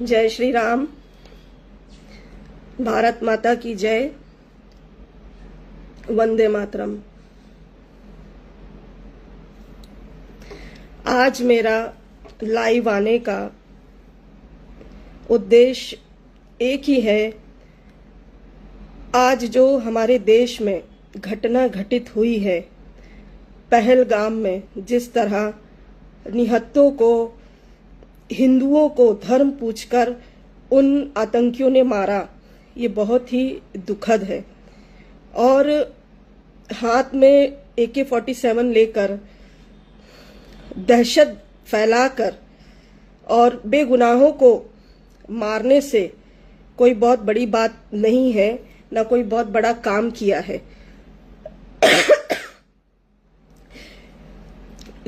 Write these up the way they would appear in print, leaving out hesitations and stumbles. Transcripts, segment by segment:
जय श्री राम। भारत माता की जय। वंदे मातरम। आज मेरा लाइव आने का उद्देश्य एक ही है। आज जो हमारे देश में घटना घटित हुई है, पहलगाम में जिस तरह निहत्तों को, हिंदुओं को धर्म पूछकर उन आतंकियों ने मारा, ये बहुत ही दुखद है। और हाथ में AK-47 लेकर दहशत फैलाकर और बेगुनाहों को मारने से कोई बहुत बड़ी बात नहीं है, ना कोई बहुत बड़ा काम किया है।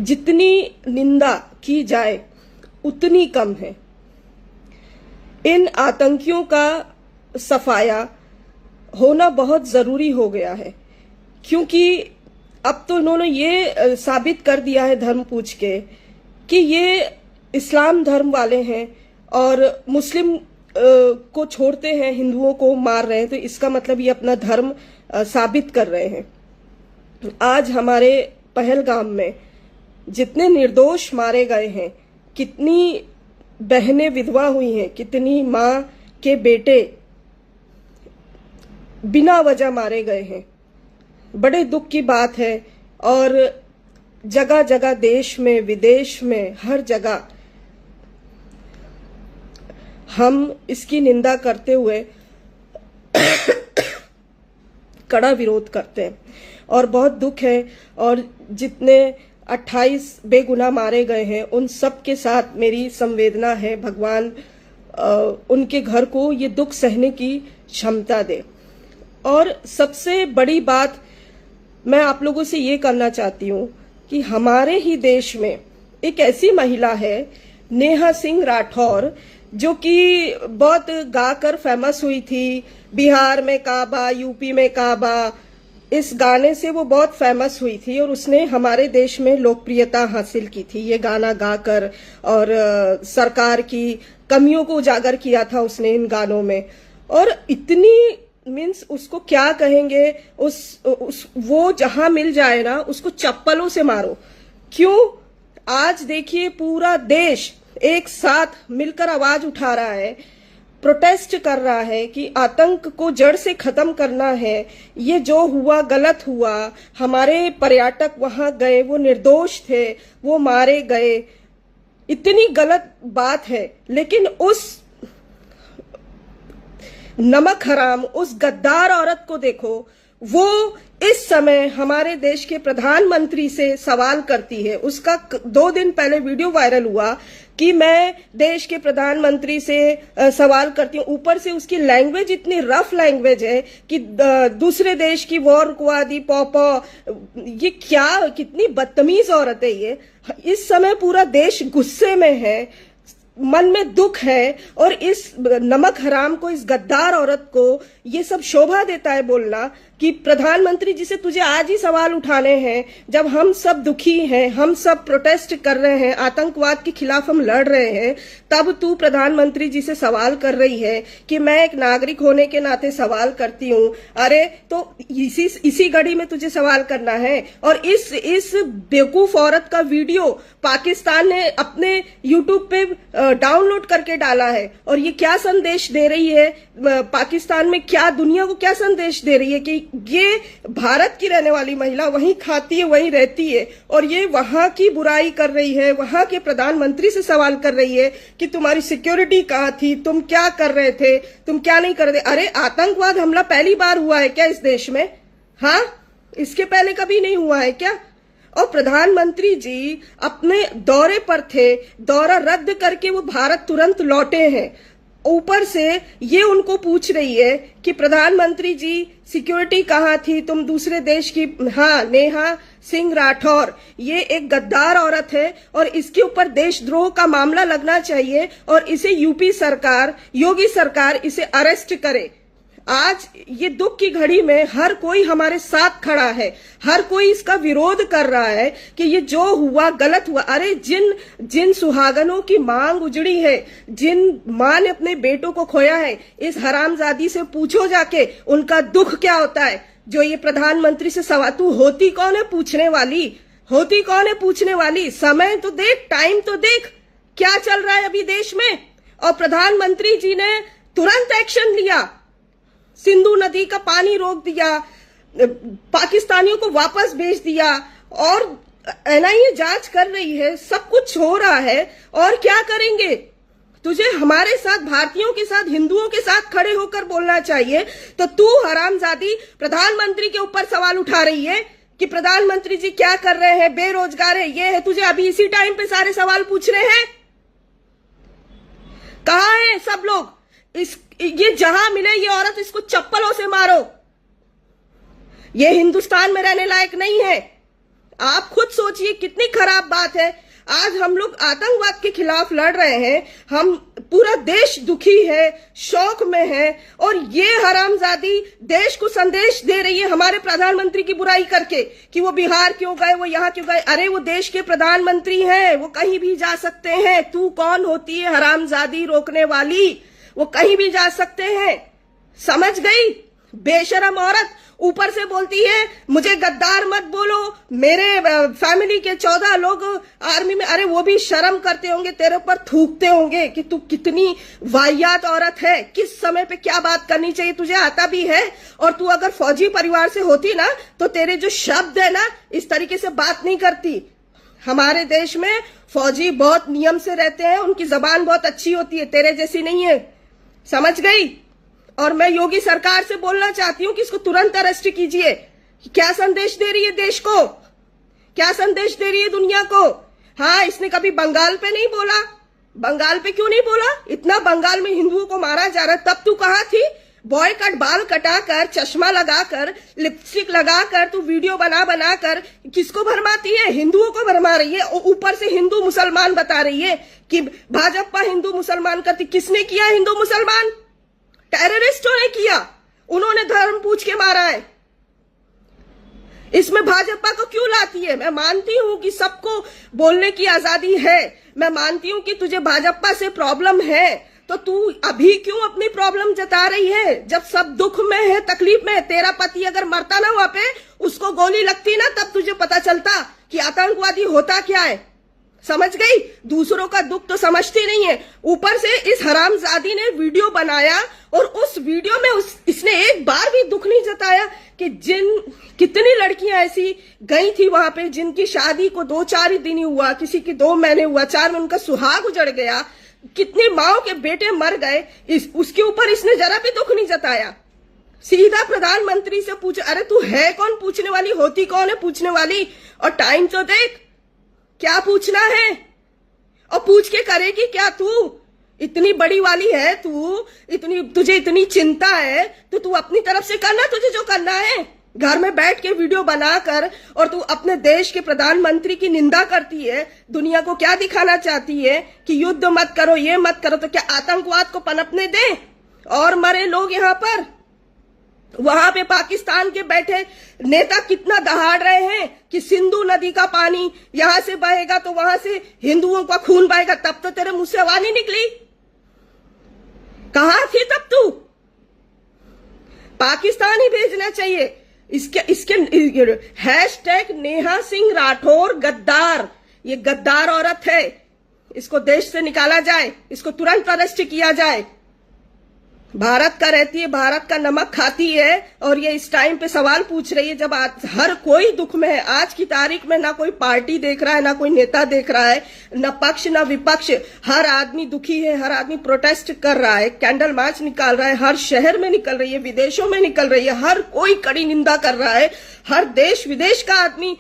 जितनी निंदा की जाए उतनी कम है। इन आतंकियों का सफाया होना बहुत जरूरी हो गया है, क्योंकि अब तो उन्होंने ये साबित कर दिया है धर्म पूछ के कि ये इस्लाम धर्म वाले हैं और मुस्लिम को छोड़ते हैं, हिंदुओं को मार रहे हैं। तो इसका मतलब ये अपना धर्म साबित कर रहे हैं। आज हमारे पहलगाम में जितने निर्दोष मारे गए हैं, कितनी बहनें विधवा हुई हैं, कितनी माँ के बेटे बिना वजह मारे गए हैं, बड़े दुख की बात है। और जगह जगह, देश में, विदेश में, हर जगह हम इसकी निंदा करते हुए कड़ा विरोध करते हैं और बहुत दुख है। और जितने 28 बेगुनाह मारे गए हैं, उन सब के साथ मेरी संवेदना है। भगवान उनके घर को ये दुख सहने की क्षमता दे। और सबसे बड़ी बात मैं आप लोगों से ये करना चाहती हूँ कि हमारे ही देश में एक ऐसी महिला है, नेहा सिंह राठौर, जो कि बहुत गाकर फेमस हुई थी। बिहार में काबा, यूपी में काबा, इस गाने से वो बहुत फेमस हुई थी और उसने हमारे देश में लोकप्रियता हासिल की थी ये गाना गाकर। और सरकार की कमियों को उजागर किया था उसने इन गानों में। और इतनी मीन्स उसको क्या कहेंगे, वो जहां मिल जाए ना, उसको चप्पलों से मारो। क्यों? आज देखिए पूरा देश एक साथ मिलकर आवाज उठा रहा है, प्रोटेस्ट कर रहा है कि आतंक को जड़ से खत्म करना है। ये जो हुआ गलत हुआ। हमारे पर्यटक वहां गए, वो निर्दोष थे, वो मारे गए। इतनी गलत बात है। लेकिन उस नमक हराम, उस गद्दार औरत को देखो, वो इस समय हमारे देश के प्रधानमंत्री से सवाल करती है। उसका 2 दिन पहले वीडियो वायरल हुआ कि मैं देश के प्रधानमंत्री से सवाल करती हूँ। ऊपर से उसकी लैंग्वेज इतनी रफ लैंग्वेज है कि दूसरे देश की वॉर कुआदी पौपो, ये क्या, कितनी बदतमीज औरत है ये। इस समय पूरा देश गुस्से में है, मन में दुख है। और इस नमक हराम को, इस गद्दार औरत को ये सब शोभा देता है बोलना कि प्रधानमंत्री जी से तुझे आज ही सवाल उठाने हैं, जब हम सब दुखी हैं, हम सब प्रोटेस्ट कर रहे हैं, आतंकवाद के खिलाफ हम लड़ रहे हैं, तब तू प्रधानमंत्री जी से सवाल कर रही है कि मैं एक नागरिक होने के नाते सवाल करती हूँ। अरे तो इसी घड़ी में तुझे सवाल करना है। और इस बेवकूफ औरत का वीडियो पाकिस्तान ने अपने यूट्यूब पे डाउनलोड करके डाला है। और ये क्या संदेश दे रही है पाकिस्तान में, क्या दुनिया को क्या संदेश दे रही है कि ये भारत की रहने वाली महिला वहीं खाती है, वहीं रहती है, और ये वहां की बुराई कर रही है, वहां के प्रधानमंत्री से सवाल कर रही है कि तुम्हारी सिक्योरिटी कहाँ थी, तुम क्या कर रहे थे, तुम क्या नहीं कर रहे थे। अरे आतंकवाद हमला पहली बार हुआ है क्या इस देश में? हाँ, इसके पहले कभी नहीं हुआ है क्या? और प्रधानमंत्री जी अपने दौरे पर थे, दौरा रद्द करके वो भारत तुरंत लौटे हैं। ऊपर से ये उनको पूछ रही है कि प्रधानमंत्री जी सिक्योरिटी कहाँ थी, तुम दूसरे देश की। हाँ, नेहा सिंह राठौर ये एक गद्दार औरत है और इसके ऊपर देशद्रोह का मामला लगना चाहिए और इसे यूपी सरकार, योगी सरकार इसे अरेस्ट करे। आज ये दुख की घड़ी में हर कोई हमारे साथ खड़ा है, हर कोई इसका विरोध कर रहा है कि ये जो हुआ गलत हुआ। अरे जिन सुहागनों की मांग उजड़ी है, जिन मां ने अपने बेटों को खोया है, इस हरामजादी से पूछो जाके उनका दुख क्या होता है। जो ये प्रधानमंत्री से सवाल, तू होती कौन है पूछने वाली, होती कौन है पूछने वाली। समय तो देख, टाइम तो देख, क्या चल रहा है अभी देश में। और प्रधानमंत्री जी ने तुरंत एक्शन लिया, सिंधु नदी का पानी रोक दिया, पाकिस्तानियों को वापस भेज दिया, और एनआईए जांच कर रही है, सब कुछ हो रहा है। और क्या करेंगे? तुझे हमारे साथ, भारतीयों के साथ, हिंदुओं के साथ खड़े होकर बोलना चाहिए। तो तू हरामजादी प्रधानमंत्री के ऊपर सवाल उठा रही है कि प्रधानमंत्री जी क्या कर रहे हैं, बेरोजगार है, ये है। तुझे अभी इसी टाइम पे सारे सवाल पूछ रहे हैं। कहाँ है सब लोग? ये जहां मिले ये औरत, इसको चप्पलों से मारो। ये हिंदुस्तान में रहने लायक नहीं है। आप खुद सोचिए कितनी खराब बात है। आज हम लोग आतंकवाद के खिलाफ लड़ रहे हैं, हम पूरा देश दुखी है, शौक में है, और ये हरामजादी देश को संदेश दे रही है हमारे प्रधानमंत्री की बुराई करके कि वो बिहार क्यों गए, वो यहाँ क्यों गए। अरे वो देश के प्रधानमंत्री हैं, वो कहीं भी जा सकते हैं। तू कौन होती है हरामजादी रोकने वाली? वो कहीं भी जा सकते हैं, समझ गई? बेशरम औरत ऊपर से बोलती है मुझे गद्दार मत बोलो, मेरे फैमिली के 14 लोग आर्मी में। अरे वो भी शर्म करते होंगे, तेरे ऊपर थूकते होंगे कि तू कितनी वाहियात औरत है, किस समय पे क्या बात करनी चाहिए तुझे आता भी है। और तू अगर फौजी परिवार से होती ना तो तेरे जो शब्द है ना, इस तरीके से बात नहीं करती। हमारे देश में फौजी बहुत नियम से रहते हैं, उनकी जबान बहुत अच्छी होती है, तेरे जैसी नहीं है, समझ गई? और मैं योगी सरकार से बोलना चाहती हूँ कि इसको तुरंत अरेस्ट कीजिए। क्या संदेश दे रही है देश को, क्या संदेश दे रही है दुनिया को? हाँ, इसने कभी बंगाल पे नहीं बोला। बंगाल पे क्यों नहीं बोला? इतना बंगाल में हिंदुओं को मारा जा रहा, तब तू कहाँ थी? बॉय कट बाल कटाकर, चश्मा लगाकर, लिपस्टिक लगाकर तू वीडियो बना कर किसको भरमाती है? हिंदुओं को भरमा रही है। ऊपर से हिंदू मुसलमान बता रही है कि भाजपा हिंदू मुसलमान करती। किसने किया हिंदू मुसलमान? टेररिस्टों ने किया, उन्होंने धर्म पूछ के मारा है। इसमें भाजपा को क्यों लाती है? मैं मानती हूं कि सबको बोलने की आजादी है, मैं मानती हूं कि तुझे भाजपा से प्रॉब्लम है, तो तू अभी क्यों अपनी प्रॉब्लम जता रही है जब सब दुख में है, तकलीफ में है? तेरा पति अगर मरता ना वहां पे, उसको गोली लगती ना, तब तुझे पता चलता कि आतंकवादी होता क्या है, समझ गई? दूसरों का दुख तो समझती नहीं है। ऊपर से इस हरामजादी ने वीडियो बनाया और उस वीडियो में इसने एक बार भी दुख नहीं जताया कि कितनी लड़कियां ऐसी गई थी वहां पे जिनकी शादी को 2-4 ही दिन ही हुआ, किसी की 2 महीने हुआ, 4 में उनका सुहाग उजड़ गया, कितनी माओ के बेटे मर गए, उसके ऊपर इसने जरा भी दुख नहीं जताया। सीधा प्रधानमंत्री से पूछ, अरे तू है कौन पूछने वाली, होती कौन है पूछने वाली? और टाइम तो देख, क्या पूछना है और पूछ के करेगी क्या तू? इतनी बड़ी वाली है तू, तुझे इतनी चिंता है तो तू अपनी तरफ से करना, तुझे जो करना है। घर में बैठ के वीडियो बनाकर और तू अपने देश के प्रधानमंत्री की निंदा करती है। दुनिया को क्या दिखाना चाहती है कि युद्ध मत करो, ये मत करो, तो क्या आतंकवाद को पनपने दें और मरे लोग यहाँ पर? वहां पे पाकिस्तान के बैठे नेता कितना दहाड़ रहे हैं कि सिंधु नदी का पानी यहां से बहेगा तो वहां से हिंदुओं का खून बहेगा, तब तो तेरे मुंह से आवाज नहीं निकली। कहां थी तब तू? पाकिस्तान ही भेजना चाहिए। इसके हैशटैग नेहा सिंह राठौर गद्दार, ये गद्दार औरत है, इसको देश से निकाला जाए, इसको तुरंत अरेस्ट किया जाए। भारत का रहती है, भारत का नमक खाती है, और ये इस टाइम पे सवाल पूछ रही है जब हर कोई दुख में है। आज की तारीख में ना कोई पार्टी देख रहा है, ना कोई नेता देख रहा है, न पक्ष न विपक्ष, हर आदमी दुखी है, हर आदमी प्रोटेस्ट कर रहा है, कैंडल मार्च निकाल रहा है, हर शहर में निकल रही है, विदेशों में निकल रही है, हर कोई कड़ी निंदा कर रहा है, हर देश विदेश का आदमी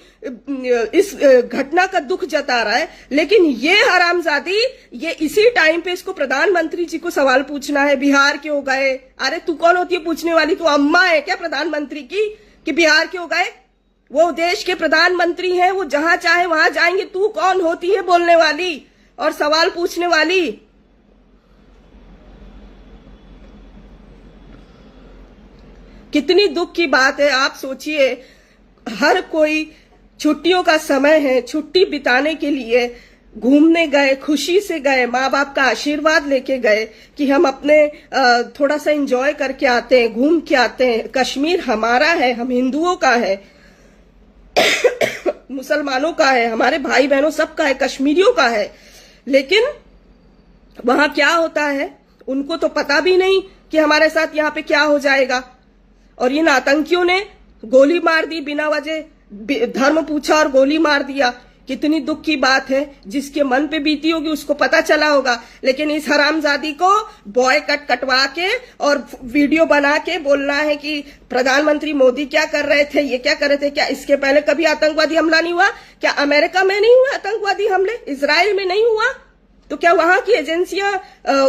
इस घटना का दुख जता रहा है। लेकिन ये हरामजादी, ये इसी टाइम पे इसको प्रधानमंत्री जी को सवाल पूछना है, बिहार क्यों गए? अरे तू कौन होती है पूछने वाली? तू अम्मा है क्या प्रधानमंत्री की कि बिहार क्यों गए? वो देश के प्रधानमंत्री हैं, वो जहां चाहे वहां जाएंगे। तू कौन होती है बोलने वाली और सवाल पूछने वाली? कितनी दुख की बात है। आप सोचिए, हर कोई छुट्टियों का समय है, छुट्टी बिताने के लिए घूमने गए, खुशी से गए, माँ बाप का आशीर्वाद लेके गए कि हम अपने थोड़ा सा एंजॉय करके आते हैं, घूम के आते हैं। कश्मीर हमारा है, हम हिंदुओं का है, मुसलमानों का है, हमारे भाई बहनों सबका है, कश्मीरियों का है। लेकिन वहां क्या होता है उनको तो पता भी नहीं कि हमारे साथ यहाँ पे क्या हो जाएगा। और इन आतंकियों ने गोली मार दी, बिना वजह धर्म पूछा और गोली मार दिया। कितनी दुख की बात है। जिसके मन पे बीती होगी उसको पता चला होगा। लेकिन इस हरामजादी को बॉय कट कटवा के और वीडियो बना के बोलना है कि प्रधानमंत्री मोदी क्या कर रहे थे, ये क्या कर रहे थे। क्या इसके पहले कभी आतंकवादी हमला नहीं हुआ? क्या अमेरिका में नहीं हुआ आतंकवादी हमले? इजराइल में नहीं हुआ? तो क्या वहां की एजेंसियां,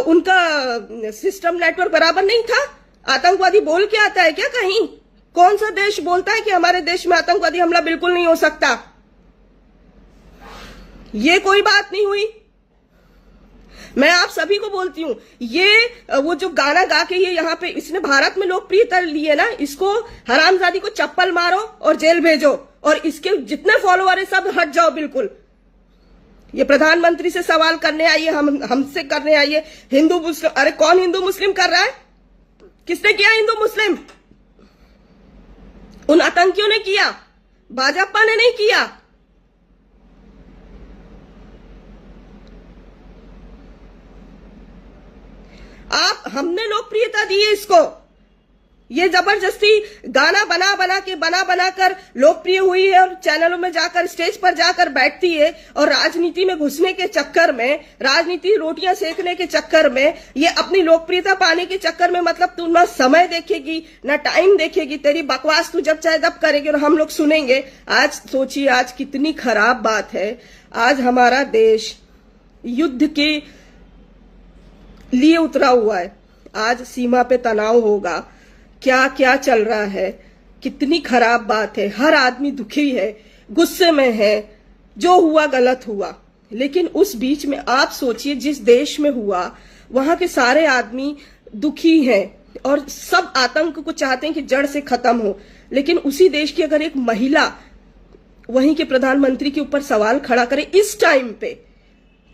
उनका सिस्टम नेटवर्क बराबर नहीं था? आतंकवादी बोल के आता है क्या कहीं? कौन सा देश बोलता है कि हमारे देश में आतंकवादी हमला बिल्कुल नहीं हो सकता? ये कोई बात नहीं हुई। मैं आप सभी को बोलती हूं, ये वो जो गाना गा के ये यहाँ पे इसने भारत में लोकप्रियता ली है ना, इसको हरामजादी को चप्पल मारो और जेल भेजो, और इसके जितने फॉलोअर है सब हट जाओ बिल्कुल। ये प्रधानमंत्री से सवाल करने आई है, हमसे करने आई है। हिंदू मुस्लिम, अरे कौन हिंदू मुस्लिम कर रहा है? किसने किया हिंदू मुस्लिम? उन आतंकियों ने किया, भाजपा ने नहीं किया। हमने लोकप्रियता दी है इसको। ये जबरदस्ती गाना बना कर लोकप्रिय हुई है, और चैनलों में जाकर, स्टेज पर जाकर बैठती है, और राजनीति में घुसने के चक्कर में, राजनीति रोटियां सेकने के चक्कर में, ये अपनी लोकप्रियता पाने के चक्कर में, मतलब तू ना समय देखेगी ना टाइम देखेगी, तेरी बकवास तू जब चाहे तब करेगी और हम लोग सुनेंगे। आज सोचिए, आज कितनी खराब बात है। आज हमारा देश युद्ध के लिए उतरा हुआ है। आज सीमा पे तनाव होगा, क्या क्या चल रहा है, कितनी खराब बात है। हर आदमी दुखी है, गुस्से में है, जो हुआ गलत हुआ। लेकिन उस बीच में आप सोचिए, जिस देश में हुआ वहां के सारे आदमी दुखी हैं और सब आतंक को चाहते हैं कि जड़ से खत्म हो। लेकिन उसी देश की अगर एक महिला वहीं के प्रधानमंत्री के ऊपर सवाल खड़ा करे इस टाइम पे,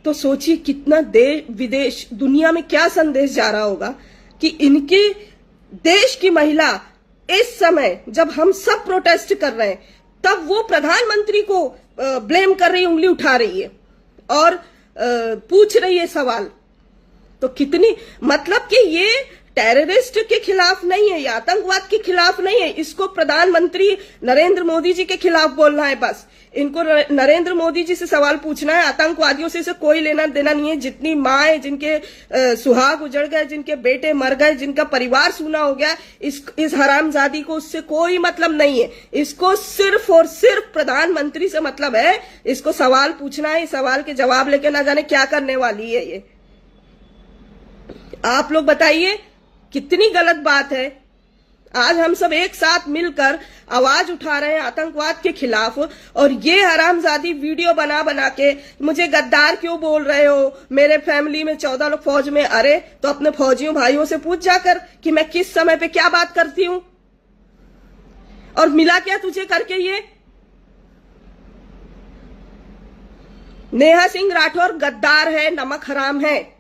तो सोचिए कितना देश विदेश दुनिया में क्या संदेश जा रहा होगा कि इनके देश की महिला इस समय जब हम सब प्रोटेस्ट कर रहे हैं तब वो प्रधानमंत्री को ब्लेम कर रही है, उंगली उठा रही है और पूछ रही है सवाल। तो कितनी, मतलब कि ये टेररिस्ट के खिलाफ नहीं है, ये आतंकवाद के खिलाफ नहीं है, इसको प्रधानमंत्री नरेंद्र मोदी जी के खिलाफ बोलना है। बस इनको नरेंद्र मोदी जी से सवाल पूछना है, आतंकवादियों से कोई लेना देना नहीं है। जितनी माँ जिनके सुहाग उजड़ गए, जिनके बेटे मर गए, जिनका परिवार सूना हो गया, इस हरामजादी को उससे कोई मतलब नहीं है। इसको सिर्फ और सिर्फ प्रधानमंत्री से मतलब है। इसको सवाल पूछना है, सवाल के जवाब लेके ना जाने क्या करने वाली है ये। आप लोग बताइए कितनी गलत बात है। आज हम सब एक साथ मिलकर आवाज उठा रहे हैं आतंकवाद के खिलाफ, और ये हरामजादी वीडियो बना के मुझे गद्दार क्यों बोल रहे हो, मेरे फैमिली में 14 लोग फौज में। अरे तो अपने फौजियों भाइयों से पूछ जाकर कि मैं किस समय पे क्या बात करती हूं, और मिला क्या तुझे करके ये। नेहा सिंह राठौर गद्दार है, नमक हराम है।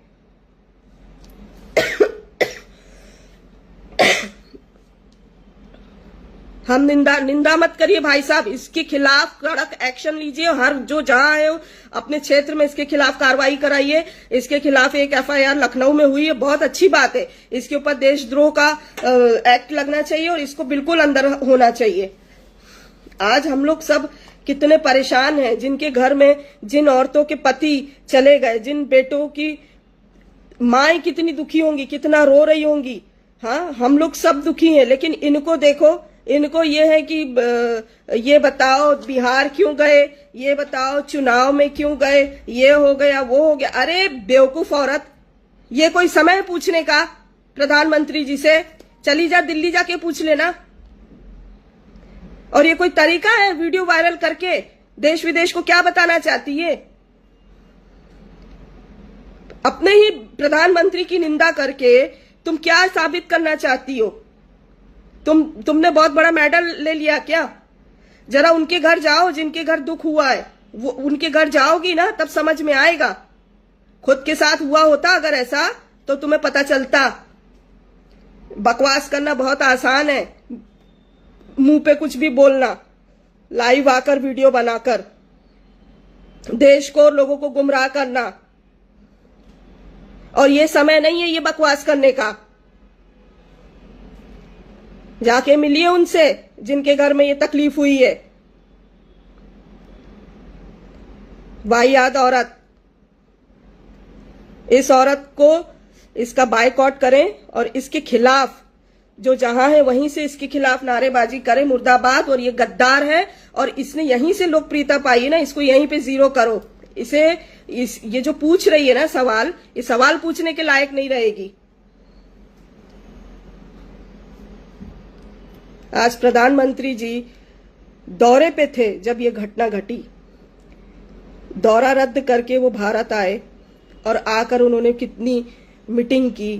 हम निंदा मत करिए भाई साहब, इसके खिलाफ कड़क एक्शन लीजिए। हर जो जहां है अपने क्षेत्र में इसके खिलाफ कार्रवाई कराइए। इसके खिलाफ एक FIR लखनऊ में हुई है, बहुत अच्छी बात है। इसके ऊपर देशद्रोह का एक्ट लगना चाहिए और इसको बिल्कुल अंदर होना चाहिए। आज हम लोग सब कितने परेशान हैं, जिनके घर में जिन औरतों के पति चले गए, जिन बेटों की माएं कितनी दुखी होंगी, कितना रो रही होंगी। हाँ, हम लोग सब दुखी हैं। लेकिन इनको देखो, इनको ये है कि ये बताओ बिहार क्यों गए, ये बताओ चुनाव में क्यों गए, ये हो गया वो हो गया। अरे बेवकूफ औरत, ये कोई समय पूछने का प्रधानमंत्री जी से? चली जा दिल्ली जाके पूछ लेना। और ये कोई तरीका है वीडियो वायरल करके देश विदेश को क्या बताना चाहती है? अपने ही प्रधानमंत्री की निंदा करके तुम क्या साबित करना चाहती हो? तुमने बहुत बड़ा मेडल ले लिया क्या? जरा उनके घर जाओ जिनके घर दुख हुआ है, वो उनके घर जाओगी ना तब समझ में आएगा। खुद के साथ हुआ होता अगर ऐसा तो तुम्हें पता चलता। बकवास करना बहुत आसान है, मुंह पे कुछ भी बोलना, लाइव आकर वीडियो बनाकर देश को और लोगों को गुमराह करना। और ये समय नहीं है ये बकवास करने का। जाके मिलिए उनसे जिनके घर में ये तकलीफ हुई है। वाहियात औरत, इस औरत को इसका बायकॉट करें और इसके खिलाफ जो जहां है वहीं से इसके खिलाफ नारेबाजी करें, मुर्दाबाद। और ये गद्दार है और इसने यहीं से लोकप्रियता पाई है ना, इसको यहीं पे जीरो करो। ये जो पूछ रही है ना सवाल, ये सवाल पूछने के लायक नहीं रहेगी। आज प्रधानमंत्री जी दौरे पे थे जब ये घटना घटी। दौरा रद्द करके वो भारत आए और आकर उन्होंने कितनी मीटिंग की,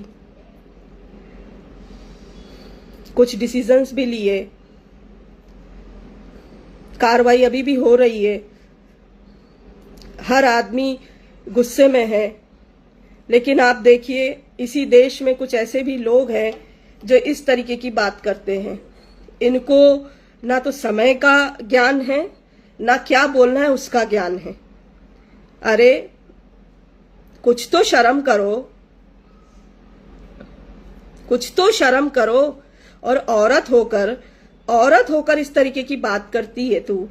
कुछ डिसीजंस भी लिए, कार्रवाई अभी भी हो रही है। हर आदमी गुस्से में है, लेकिन आप देखिए इसी देश में कुछ ऐसे भी लोग हैं जो इस तरीके की बात करते हैं। इनको ना तो समय का ज्ञान है, ना क्या बोलना है उसका ज्ञान है। अरे कुछ तो शर्म करो, कुछ तो शर्म करो। और औरत होकर इस तरीके की बात करती है तू,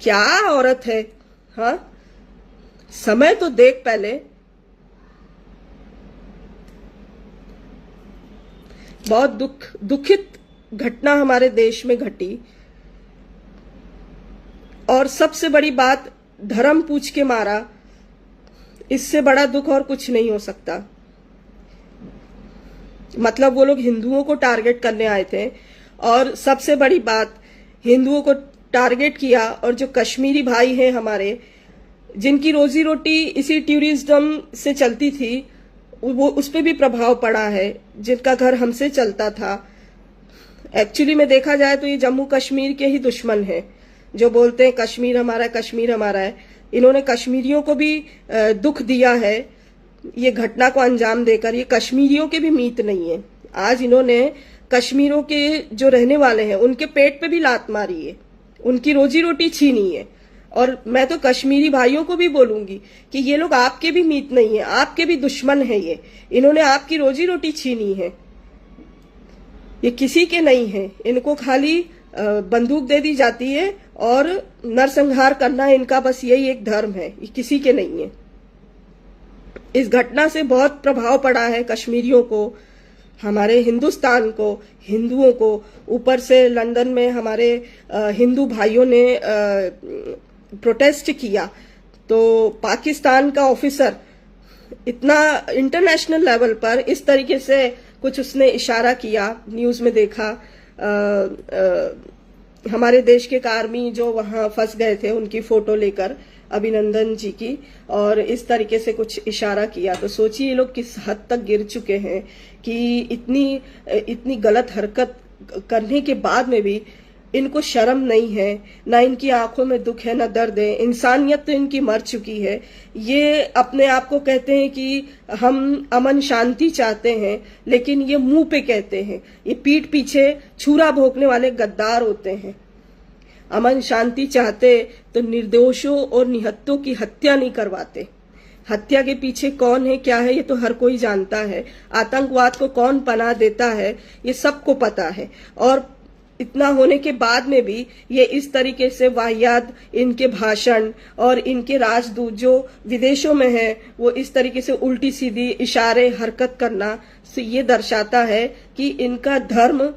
क्या औरत है? हाँ, समय तो देख पहले। बहुत दुखित घटना हमारे देश में घटी। और सबसे बड़ी बात, धर्म पूछ के मारा, इससे बड़ा दुख और कुछ नहीं हो सकता। मतलब वो लोग हिंदुओं को टारगेट करने आए थे और सबसे बड़ी बात, हिंदुओं को टारगेट किया। और जो कश्मीरी भाई हैं हमारे, जिनकी रोजी रोटी इसी टूरिज्म से चलती थी, वो उस पर भी प्रभाव पड़ा है, जिनका घर हमसे चलता था। एक्चुअली में देखा जाए तो ये जम्मू कश्मीर के ही दुश्मन हैं, जो बोलते हैं कश्मीर हमारा है, कश्मीर हमारा है। इन्होंने कश्मीरियों को भी दुख दिया है ये घटना को अंजाम देकर। ये कश्मीरियों के भी मीत नहीं है। आज इन्होंने कश्मीरों के जो रहने वाले हैं उनके पेट पे भी लात मारी है, उनकी रोजी रोटी छीनी है। और मैं तो कश्मीरी भाइयों को भी बोलूंगी कि ये लोग आपके भी मीत नहीं है, आपके भी दुश्मन है। ये इन्होंने आपकी रोजी रोटी छीनी है, ये किसी के नहीं है। इनको खाली बंदूक दे दी जाती है और नरसंहार करना इनका बस यही एक धर्म है, ये किसी के नहीं है। इस घटना से बहुत प्रभाव पड़ा है कश्मीरियों को, हमारे हिंदुस्तान को, हिंदुओं को। ऊपर से लंदन में हमारे हिंदू भाइयों ने प्रोटेस्ट किया, तो पाकिस्तान का ऑफिसर इतना इंटरनेशनल लेवल पर इस तरीके से कुछ उसने इशारा किया, न्यूज में देखा। हमारे देश के आर्मी जो वहां फंस गए थे उनकी फोटो लेकर, अभिनंदन जी की, और इस तरीके से कुछ इशारा किया। तो सोचिए ये लोग किस हद तक गिर चुके हैं कि इतनी गलत हरकत करने के बाद में भी इनको शर्म नहीं है, ना इनकी आंखों में दुख है, ना दर्द है। इंसानियत तो इनकी मर चुकी है। ये अपने आप को कहते हैं कि हम अमन शांति चाहते हैं, लेकिन ये मुंह पे कहते हैं। ये पीठ पीछे छुरा भोंकने वाले गद्दार होते हैं। अमन शांति चाहते तो निर्दोषों और निहत्तों की हत्या नहीं करवाते। हत्या के पीछे कौन है, क्या है, ये तो हर कोई जानता है। आतंकवाद को कौन पनाह देता है, ये सबको पता है। और इतना होने के बाद में भी ये इस तरीके से वाहियात, इनके भाषण और इनके राजदूत जो विदेशों में हैं, वो इस तरीके से उल्टी सीधी इशारे हरकत करना, ये दर्शाता है कि इनका धर्म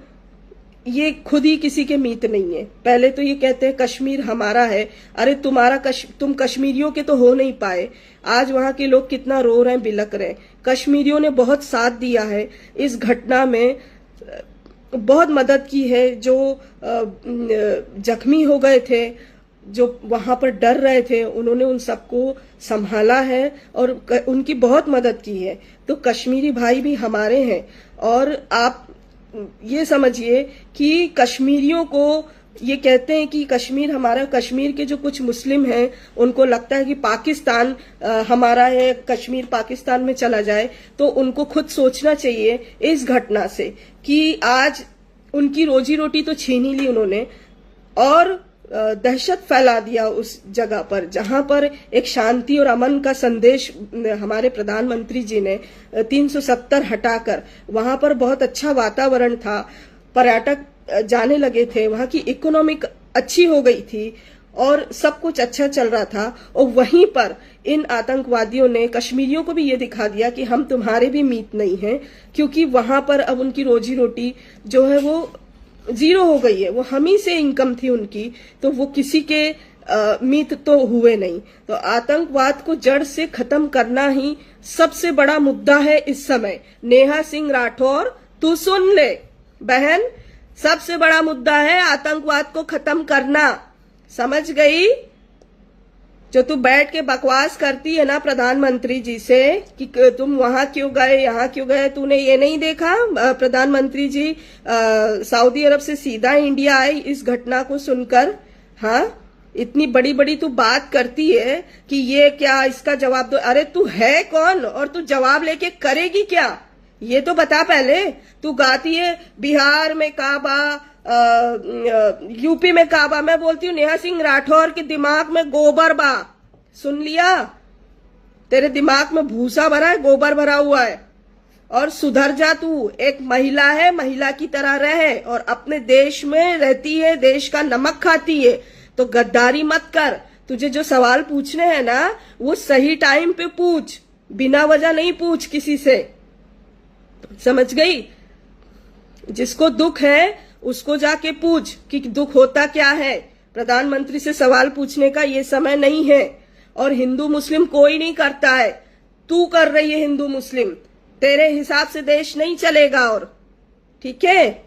ये खुद ही किसी के मीत नहीं है। पहले तो ये कहते हैं कश्मीर हमारा है। अरे तुम कश्मीरियों के तो हो नहीं पाए। आज वहां के लोग कितना रो रहे हैं, बिलक रहे हैं। कश्मीरियों ने बहुत साथ दिया है इस घटना में, बहुत मदद की है। जो जख्मी हो गए थे, जो वहां पर डर रहे थे, उन्होंने उन सबको संभाला है और उनकी बहुत मदद की है। तो कश्मीरी भाई भी हमारे हैं। और आप ये समझिए कि कश्मीरियों को ये कहते हैं कि कश्मीर हमारा, कश्मीर के जो कुछ मुस्लिम हैं उनको लगता है कि पाकिस्तान हमारा है, कश्मीर पाकिस्तान में चला जाए। तो उनको खुद सोचना चाहिए इस घटना से कि आज उनकी रोजी रोटी तो छीन ही ली उन्होंने और दहशत फैला दिया उस जगह पर जहां पर एक शांति और अमन का संदेश हमारे प्रधानमंत्री जी ने 370 हटाकर, वहां पर बहुत अच्छा वातावरण था, पर्यटक जाने लगे थे, वहां की इकोनॉमिक अच्छी हो गई थी और सब कुछ अच्छा चल रहा था। और वहीं पर इन आतंकवादियों ने कश्मीरियों को भी ये दिखा दिया कि हम तुम्हारे भी मीत नहीं हैं, क्योंकि वहां पर अब उनकी रोजी रोटी जो है वो जीरो हो गई है। वो हम ही से इनकम थी उनकी, तो वो किसी के मीत तो हुए नहीं। तो आतंकवाद को जड़ से खत्म करना ही सबसे बड़ा मुद्दा है इस समय। नेहा सिंह राठौर, तू सुन ले बहन, सबसे बड़ा मुद्दा है आतंकवाद को खत्म करना, समझ गई? जो तू बैठ के बकवास करती है ना प्रधानमंत्री जी से कि तुम वहां क्यों गए, यहाँ क्यों गए, तूने ये नहीं देखा प्रधानमंत्री जी सऊदी अरब से सीधा इंडिया आए इस घटना को सुनकर? हाँ, इतनी बड़ी बड़ी तू बात करती है कि ये क्या, इसका जवाब दो। अरे तू है कौन और तू जवाब लेके करेगी क्या, ये तो बता पहले। तू गाती है बिहार में काबा, यूपी में काबा। मैं बोलती हूँ नेहा सिंह राठौर के दिमाग में गोबर बा, सुन लिया? तेरे दिमाग में भूसा भरा है, गोबर भरा हुआ है। और सुधर जा, तू एक महिला है, महिला की तरह रहे और अपने देश में रहती है, देश का नमक खाती है, तो गद्दारी मत कर। तुझे जो सवाल पूछने हैं ना वो सही टाइम पे पूछ, बिना वजह नहीं पूछ किसी से, समझ गई? जिसको दुख है उसको जाके पूछ कि दुख होता क्या है। प्रधानमंत्री से सवाल पूछने का ये समय नहीं है। और हिंदू मुस्लिम कोई नहीं करता है, तू कर रही है हिंदू मुस्लिम। तेरे हिसाब से देश नहीं चलेगा। और ठीक है,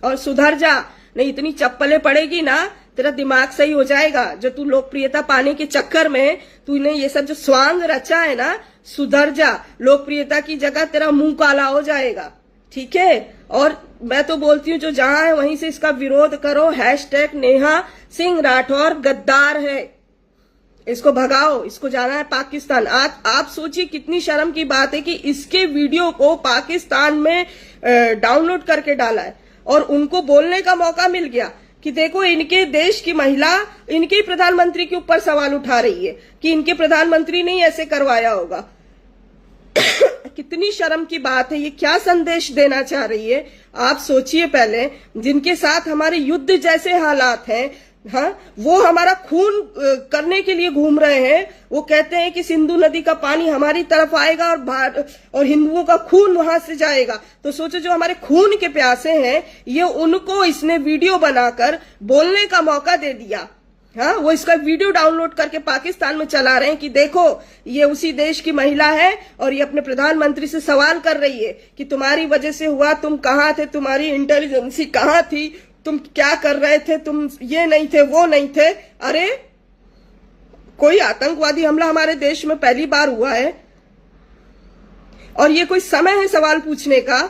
और सुधर जा, नहीं इतनी चप्पलें पड़ेगी ना तेरा दिमाग सही हो जाएगा। जो तू लोकप्रियता पाने के चक्कर में तूने ये सब जो स्वांग रचा है ना, सुधर जा। लोकप्रियता की जगह तेरा मुंह काला हो जाएगा, ठीक है? और मैं तो बोलती हूँ जो जहां है वहीं से इसका विरोध करो। हैशटैग नेहा सिंह राठौर गद्दार है, इसको भगाओ, इसको जाना है पाकिस्तान। आज आप सोचिए कितनी शर्म की बात है कि इसके वीडियो को पाकिस्तान में डाउनलोड करके डाला है और उनको बोलने का मौका मिल गया कि देखो इनके देश की महिला इनके प्रधानमंत्री के ऊपर सवाल उठा रही है कि इनके प्रधानमंत्री ने ऐसे करवाया होगा। कितनी शर्म की बात है, ये क्या संदेश देना चाह रही है आप सोचिए पहले। जिनके साथ हमारे युद्ध जैसे हालात हैं, हाँ, वो हमारा खून करने के लिए घूम रहे हैं। वो कहते हैं कि सिंधु नदी का पानी हमारी तरफ आएगा और हिंदुओं का खून वहां से जाएगा। तो सोचो जो हमारे खून के प्यासे हैं, ये उनको इसने वीडियो बनाकर बोलने का मौका दे दिया। हाँ, वो इसका वीडियो डाउनलोड करके पाकिस्तान में चला रहे हैं कि देखो ये उसी देश की महिला है और ये अपने प्रधानमंत्री से सवाल कर रही है कि तुम्हारी वजह से हुआ, तुम कहाँ थे, तुम्हारी इंटेलिजेंसी कहाँ थी, तुम क्या कर रहे थे, तुम ये नहीं थे, वो नहीं थे। अरे कोई आतंकवादी हमला हमारे देश में पहली बार हुआ है और ये कोई समय है सवाल पूछने का?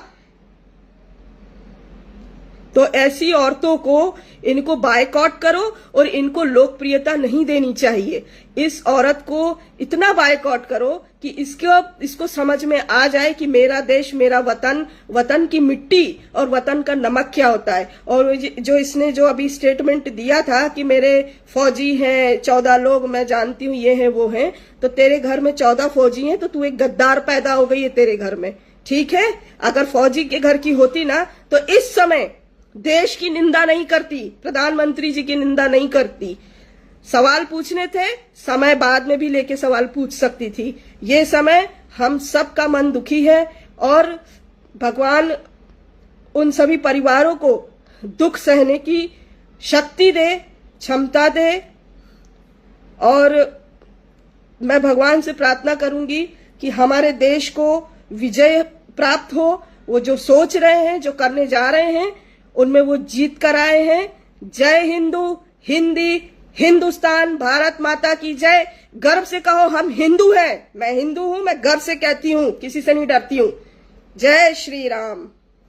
तो ऐसी औरतों को इनको बायकॉट करो और इनको लोकप्रियता नहीं देनी चाहिए। इस औरत को इतना बायकॉट करो कि इसको समझ में आ जाए कि मेरा देश, मेरा वतन, वतन की मिट्टी और वतन का नमक क्या होता है। और जो इसने जो अभी स्टेटमेंट दिया था कि मेरे फौजी हैं 14 लोग, मैं जानती हूँ ये हैं वो हैं, तो तेरे घर में 14 फौजी हैं तो तू एक गद्दार पैदा हो गई है तेरे घर में, ठीक है? अगर फौजी के घर की होती ना तो इस समय देश की निंदा नहीं करती, प्रधानमंत्री जी की निंदा नहीं करती। सवाल पूछने थे, समय बाद में भी लेके सवाल पूछ सकती थी। ये समय हम सब का मन दुखी है और भगवान उन सभी परिवारों को दुख सहने की शक्ति दे, क्षमता दे। और मैं भगवान से प्रार्थना करूंगी कि हमारे देश को विजय प्राप्त हो। वो जो सोच रहे हैं, जो करने जा रहे हैं, उनमें वो जीत कर आए हैं। जय हिंदू, हिंदी, हिंदुस्तान, भारत माता की जय। गर्व से कहो हम हिंदू हैं। मैं हिंदू हूं, मैं गर्व से कहती हूं, किसी से नहीं डरती हूं। जय श्री राम।